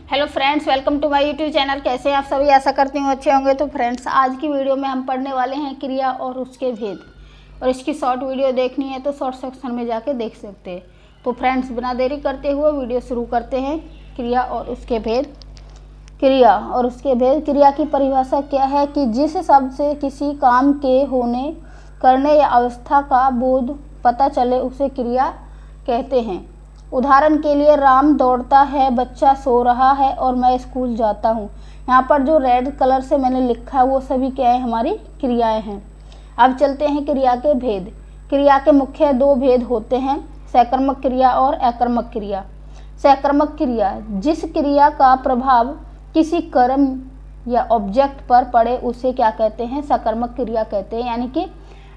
Hello friends, welcome to my YouTube channel. कैसे हैं आप सभी? आशा करती हूँ अच्छे होंगे। तो फ्रेंड्स, आज की वीडियो में हम पढ़ने वाले हैं क्रिया और उसके भेद। और इसकी शॉर्ट वीडियो देखनी है तो शॉर्ट सेक्शन में जाके देख सकते हैं। तो फ्रेंड्स, बिना देरी करते हुए वीडियो शुरू करते हैं। क्रिया और उसके भेद। क्रिया और उसके भेद। क्रिया की परिभाषा क्या है कि जिस शब्द से किसी काम के होने, करने या अवस्था का बोध पता चले उसे क्रिया कहते हैं। उदाहरण के लिए, राम दौड़ता है, बच्चा सो रहा है और मैं स्कूल जाता हूँ। यहाँ पर जो रेड कलर से मैंने लिखा है वो सभी क्या है? हमारी क्रियाएं हैं। अब चलते हैं क्रिया के भेद। क्रिया के मुख्य दो भेद होते हैं, सकर्मक क्रिया और अकर्मक क्रिया। सकर्मक क्रिया, जिस क्रिया का प्रभाव किसी कर्म या ऑब्जेक्ट पर पड़े उसे क्या कहते हैं? सकर्मक क्रिया कहते हैं। यानी कि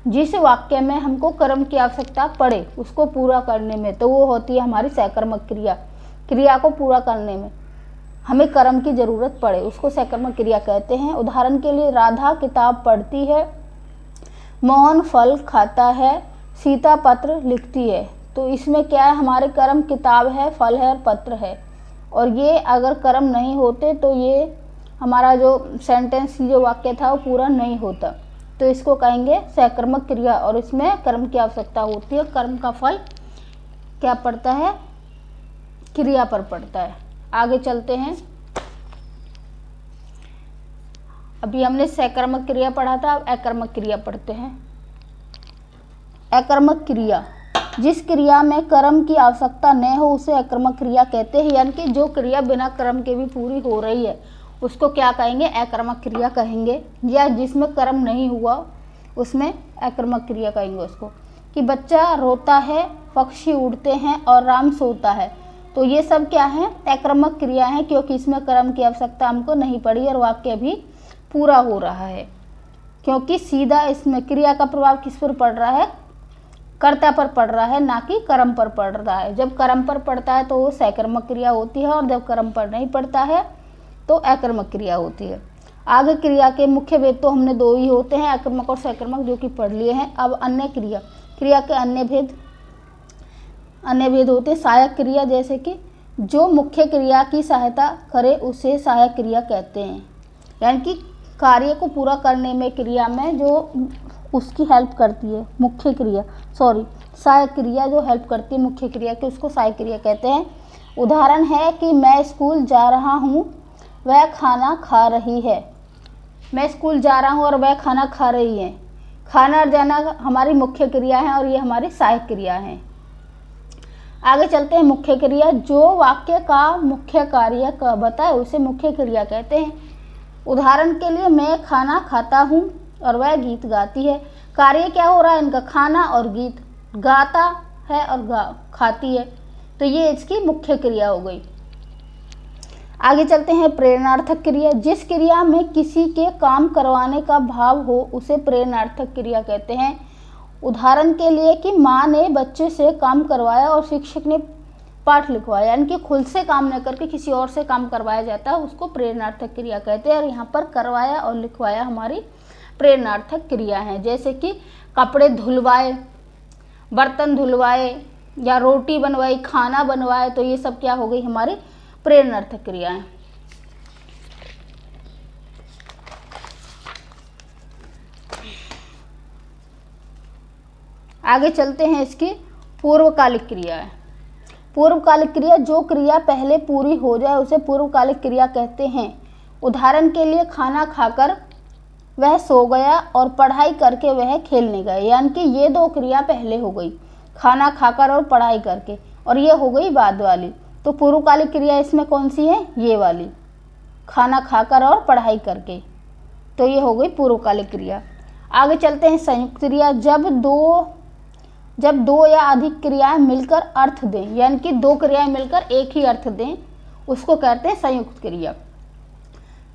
जिस वाक्य में हमको कर्म की आवश्यकता पड़े उसको पूरा करने में, तो वो होती है हमारी सकर्मक क्रिया। क्रिया को पूरा करने में हमें कर्म की ज़रूरत पड़े उसको सकर्मक क्रिया कहते हैं। उदाहरण के लिए, राधा किताब पढ़ती है, मोहन फल खाता है, सीता पत्र लिखती है। तो इसमें क्या है? हमारे कर्म किताब है, फल है और पत्र है। और ये अगर कर्म नहीं होते तो ये हमारा जो सेंटेंस, जो वाक्य था वो पूरा नहीं होता। तो इसको कहेंगे सकर्मक क्रिया। और इसमें कर्म की आवश्यकता होती है। कर्म का फल क्या पड़ता है? क्रिया पर पड़ता है। आगे चलते हैं। अभी हमने सकर्मक क्रिया पढ़ा था, अब अकर्मक क्रिया पढ़ते हैं। अकर्मक क्रिया, जिस क्रिया में कर्म की आवश्यकता न हो उसे अकर्मक क्रिया कहते हैं। यानी कि जो क्रिया बिना कर्म के भी पूरी हो रही है उसको क्या कहेंगे? अकर्मक क्रिया कहेंगे। या जिसमें कर्म नहीं हुआ उसमें अकर्मक क्रिया कहेंगे उसको। कि बच्चा रोता है, पक्षी उड़ते हैं और राम सोता है। तो ये सब क्या है? अकर्मक क्रिया है, क्योंकि इसमें कर्म की आवश्यकता हमको नहीं पड़ी और वाक्य भी पूरा हो रहा है। क्योंकि सीधा इसमें क्रिया का प्रभाव किस पर पड़ रहा है? कर्ता पर पड़ रहा है, ना कि कर्म पर पड़ रहा है। जब कर्म पर पड़ता है तो वो सकर्मक क्रिया होती है और जब कर्म पर नहीं पड़ता है तो अकर्मक क्रिया होती है। आगे क्रिया के मुख्य भेद तो हमने दो ही होते हैं, अकर्मक और सकर्मक, जो कि पढ़ लिए हैं। अब अन्य क्रिया। क्रिया के अन्य भेद होते हैं। सहायक क्रिया, जैसे कि जो मुख्य क्रिया की सहायता करे उसे सहायक क्रिया कहते हैं। यानी कि कार्य को पूरा करने में क्रिया में जो उसकी हेल्प करती है, मुख्य क्रिया, सहायक क्रिया जो हेल्प करती है मुख्य क्रिया की, उसको सहायक क्रिया कहते हैं। उदाहरण है कि मैं स्कूल जा रहा हूँ, वह खाना खा रही है। मैं स्कूल जा रहा हूँ और वह खाना खा रही है। खाना और जाना हमारी मुख्य क्रिया है और ये हमारी सहायक क्रिया है। आगे चलते हैं। मुख्य क्रिया, जो वाक्य का मुख्य कार्य का बताए उसे मुख्य क्रिया कहते हैं। उदाहरण के लिए, मैं खाना खाता हूँ और वह गीत गाती है। कार्य क्या हो रहा है इनका? खाना और गीत। गाता है और खाती है। तो ये इसकी मुख्य क्रिया हो गई। आगे चलते हैं। प्रेरणार्थक क्रिया, जिस क्रिया में किसी के काम करवाने का भाव हो उसे प्रेरणार्थक क्रिया कहते हैं। उदाहरण के लिए, कि माँ ने बच्चे से काम करवाया और शिक्षक ने पाठ लिखवाया। यानी कि खुद से काम न करके किसी और से काम करवाया जाता है, उसको प्रेरणार्थक क्रिया कहते हैं। और यहाँ पर करवाया और लिखवाया हमारी प्रेरणार्थक क्रिया है। जैसे कि कपड़े धुलवाए, बर्तन धुलवाए, या रोटी बनवाई, खाना बनवाए। तो ये सब क्या हो गई? हमारी प्रेरणार्थक क्रियाएं। आगे चलते हैं। इसकी पूर्वकालिक क्रिया है। पूर्वकालिक क्रिया, जो क्रिया पहले पूरी हो जाए उसे पूर्वकालिक क्रिया कहते हैं। उदाहरण के लिए, खाना खाकर वह सो गया और पढ़ाई करके वह खेलने गए। यानी कि ये दो क्रिया पहले हो गई, खाना खाकर और पढ़ाई करके, और ये हो गई बाद वाली। तो पूर्वकालिक क्रिया इसमें कौन सी है? ये वाली, खाना खाकर और पढ़ाई करके। तो ये हो गई पूर्वकालिक क्रिया। आगे चलते हैं। संयुक्त क्रिया, जब दो या अधिक क्रियाएं मिलकर अर्थ दें, यानी कि दो क्रियाएं मिलकर एक ही अर्थ दें, उसको कहते हैं संयुक्त क्रिया।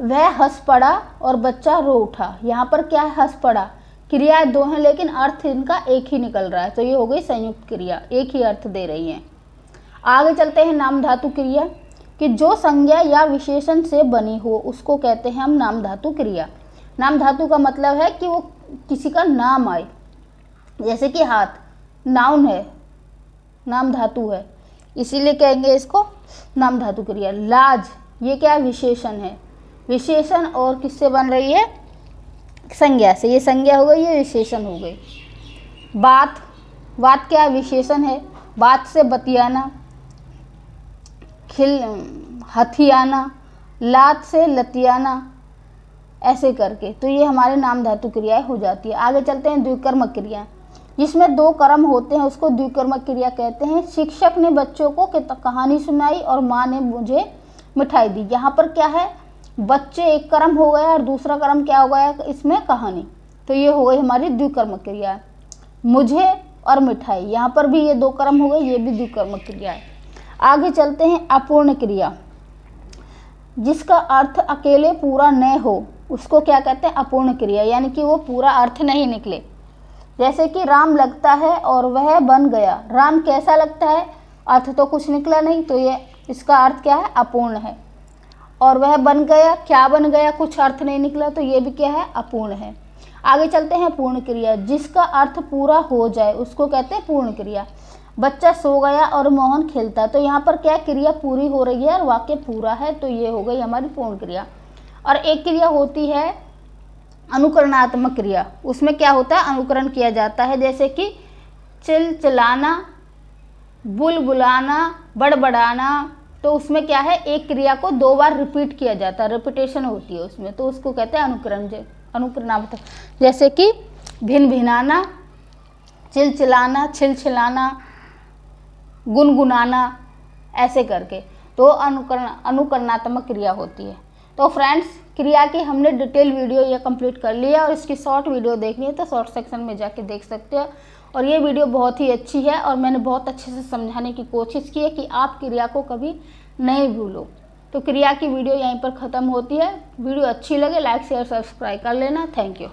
वह हंस पड़ा और बच्चा रो उठा। यहाँ पर क्या है? हंस पड़ा। क्रियाएं दो हैं लेकिन अर्थ इनका एक ही निकल रहा है, तो ये हो गई संयुक्त क्रिया, एक ही अर्थ दे रही है। आगे चलते हैं। नाम धातु क्रिया, कि जो संज्ञा या विशेषण से बनी हो उसको कहते हैं हम नाम धातु क्रिया। नाम धातु का मतलब है कि वो किसी का नाम आए। जैसे कि हाथ, नाउन है, नाम धातु है, इसीलिए कहेंगे इसको नाम धातु क्रिया। लाज, ये क्या विशेषण है, विशेषण और किससे बन रही है, संज्ञा से। ये संज्ञा हो गई, ये विशेषण हो गई। बात, बात क्या विशेषण है, बात से बतियाना, हथियाना, लात से लतियाना, ऐसे करके। तो ये हमारे नाम धातु क्रियाएं हो जाती है। आगे चलते हैं द्विकर्मक क्रिया, जिसमें 2 कर्म होते हैं उसको द्विकर्मक क्रिया कहते हैं। शिक्षक ने बच्चों को कहानी सुनाई और माँ ने मुझे मिठाई दी। यहाँ पर क्या है, बच्चे एक कर्म हो गया और दूसरा कर्म क्या हो गया इसमें, कहानी। तो ये हो गई हमारी द्विकर्मक क्रिया। मुझे और मिठाई, यहाँ पर भी ये 2 कर्म हो गए, ये भी द्विकर्मक क्रिया है। आगे चलते हैं अपूर्ण क्रिया, जिसका अर्थ अकेले पूरा न हो उसको क्या कहते हैं, अपूर्ण क्रिया, यानी कि वो पूरा अर्थ नहीं निकले। जैसे कि राम लगता है और वह बन गया, राम कैसा लगता है, अर्थ तो कुछ निकला नहीं, तो ये इसका अर्थ क्या है, अपूर्ण है। और वह बन गया, क्या बन गया, कुछ अर्थ नहीं निकला, तो ये भी क्या है, अपूर्ण है। आगे चलते हैं पूर्ण क्रिया, जिसका अर्थ पूरा हो जाए उसको कहते हैं पूर्ण क्रिया। बच्चा सो गया और मोहन खेलता, तो यहाँ पर क्या क्रिया पूरी हो रही है और वाक्य पूरा है, तो ये हो गई हमारी पूर्ण क्रिया। और एक क्रिया होती है अनुकरणात्मक क्रिया, उसमें क्या होता है, अनुकरण किया जाता है। जैसे कि चिलचिलाना, बुलबुलाना, बड़बड़ाना, तो उसमें क्या है, एक क्रिया को 2 बार रिपीट किया जाता है, रिपीटेशन होती है उसमें, तो उसको कहते हैं अनुकरणात्मक। जैसे कि भिन भिनाना, चिलचिलाना, छिलछिलाना, गुनगुनाना, ऐसे करके, तो अनुकरणात्मक क्रिया होती है। तो फ्रेंड्स, क्रिया की हमने डिटेल वीडियो ये कंप्लीट कर लिया, और इसकी शॉर्ट वीडियो देखनी है तो शॉर्ट सेक्शन में जाके देख सकते हो। और ये वीडियो बहुत ही अच्छी है और मैंने बहुत अच्छे से समझाने की कोशिश की है कि आप क्रिया को कभी नहीं भूलो। तो क्रिया की वीडियो यहीं पर ख़त्म होती है। वीडियो अच्छी लगे लाइक शेयर सब्सक्राइब कर लेना। Thank you.